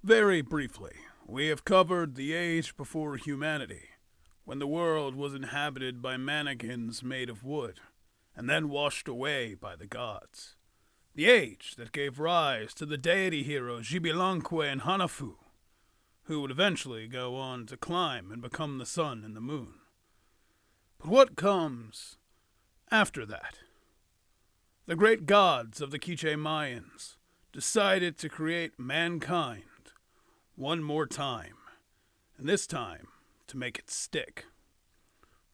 Very briefly, we have covered the age before humanity, when the world was inhabited by mannequins made of wood, and then washed away by the gods. The age that gave rise to the deity heroes Xibilanque and Hanafu, who would eventually go on to climb and become the sun and the moon. But what comes after that? The great gods of the Quiche Mayans decided to create mankind one more time, and this time to make it stick.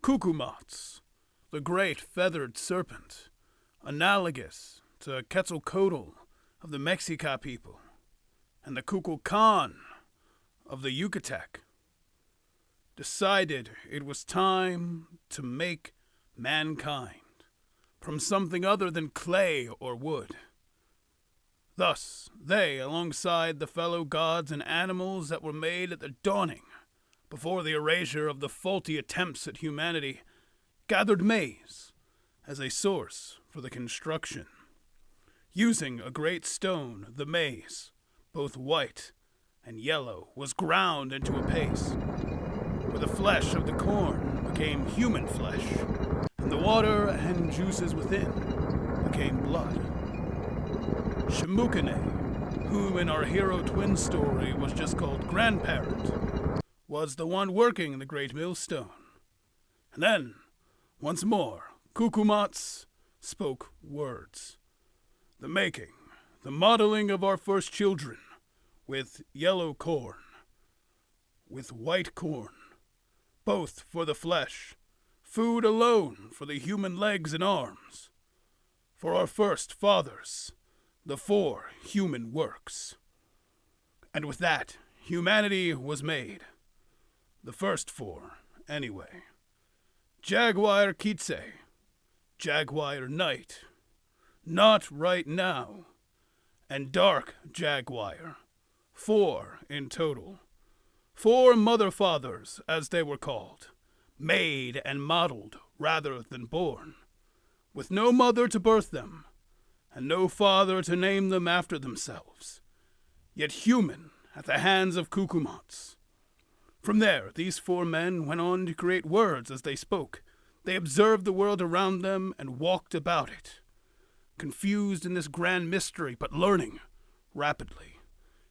Cucumatz, the great feathered serpent, analogous to Quetzalcoatl of the Mexica people, and the Kukulkan of the Yucatec, decided it was time to make mankind from something other than clay or wood. Thus, they, alongside the fellow gods and animals that were made at the dawning, before the erasure of the faulty attempts at humanity, gathered maize as a source for the construction. Using a great stone, the maize, both white and yellow, was ground into a paste, where the flesh of the corn became human flesh, and the water and juices within became blood. Shimukane, whom in our hero twin story was just called grandparent, was the one working the great millstone. And then, once more, Cucumatz spoke words. The making, the modeling of our first children, with yellow corn, with white corn, both for the flesh, food alone for the human legs and arms, for our first fathers, the 4 human works. And with that, humanity was made. The first 4, anyway. Jaguar Kitse, Jaguar Night, Not Right Now, and Dark Jaguar. 4 in total. 4 mother fathers, as they were called, made and modeled rather than born, with no mother to birth them, and no father to name them after themselves, yet human at the hands of Cucumatz. From there, these 4 men went on to create words as they spoke. They observed the world around them and walked about it, confused in this grand mystery, but learning rapidly.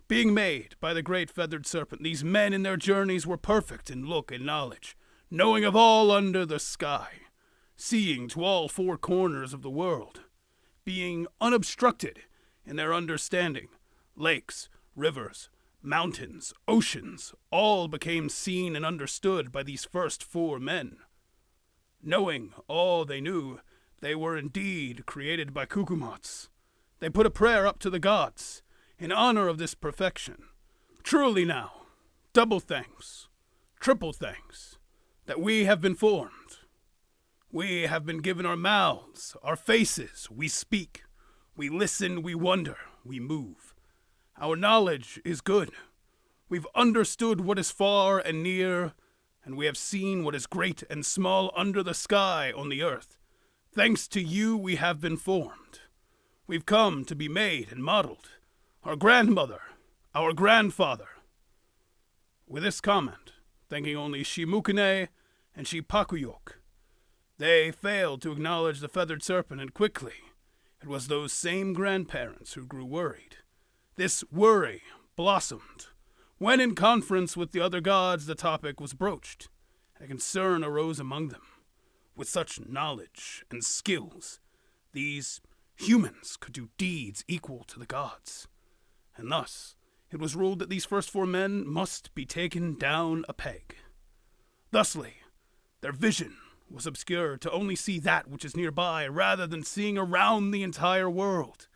Being made by the great feathered serpent, these men in their journeys were perfect in look and knowledge, knowing of all under the sky, seeing to all 4 corners of the world, being unobstructed in their understanding. Lakes, rivers, mountains, oceans, all became seen and understood by these first 4 men. Knowing all they knew, they were indeed created by Cucumatz. They put a prayer up to the gods in honor of this perfection. Truly now, double thanks, triple thanks, that we have been formed. We have been given our mouths, our faces, we speak, we listen, we wonder, we move. Our knowledge is good. We've understood what is far and near, and we have seen what is great and small under the sky on the earth. Thanks to you, we have been formed. We've come to be made and modeled. Our grandmother, our grandfather. With this comment, thanking only Shimukane and Shipakuyok, they failed to acknowledge the feathered serpent, and quickly it was those same grandparents who grew worried. This worry blossomed when, in conference with the other gods, the topic was broached, and a concern arose among them. With such knowledge and skills, these humans could do deeds equal to the gods, and thus it was ruled that these first 4 men must be taken down a peg. Thusly, their vision was obscured to only see that which is nearby rather than seeing around the entire world.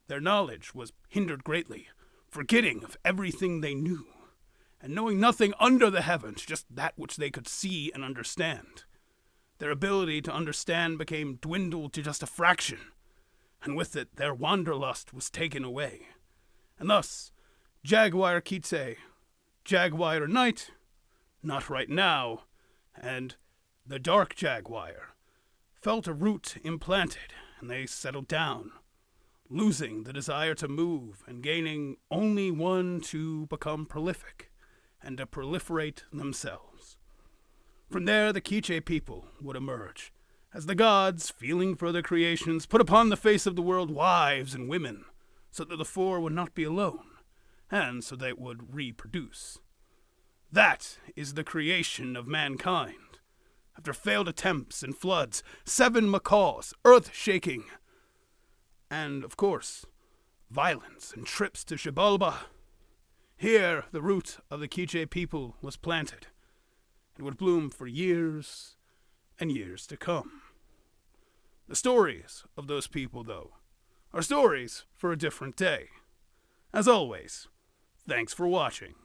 Their knowledge was hindered greatly, forgetting of everything they knew, and knowing nothing under the heavens, just that which they could see and understand. Their ability to understand became dwindled to just a fraction, and with it their wanderlust was taken away. And thus, Jaguar Kitse, Jaguar Night, Not Right Now, and the Dark Jaguar felt a root implanted, and they settled down, losing the desire to move and gaining only one to become prolific and to proliferate themselves. From there, the Quiche people would emerge, as the gods, feeling for their creations, put upon the face of the world wives and women, so that the four would not be alone, and so they would reproduce. That is the creation of mankind. After failed attempts and floods, 7 macaws, earth-shaking, and, of course, violence and trips to Xibalba. Here, the root of the Quiche people was planted. It would bloom for years and years to come. The stories of those people, though, are stories for a different day. As always, thanks for watching.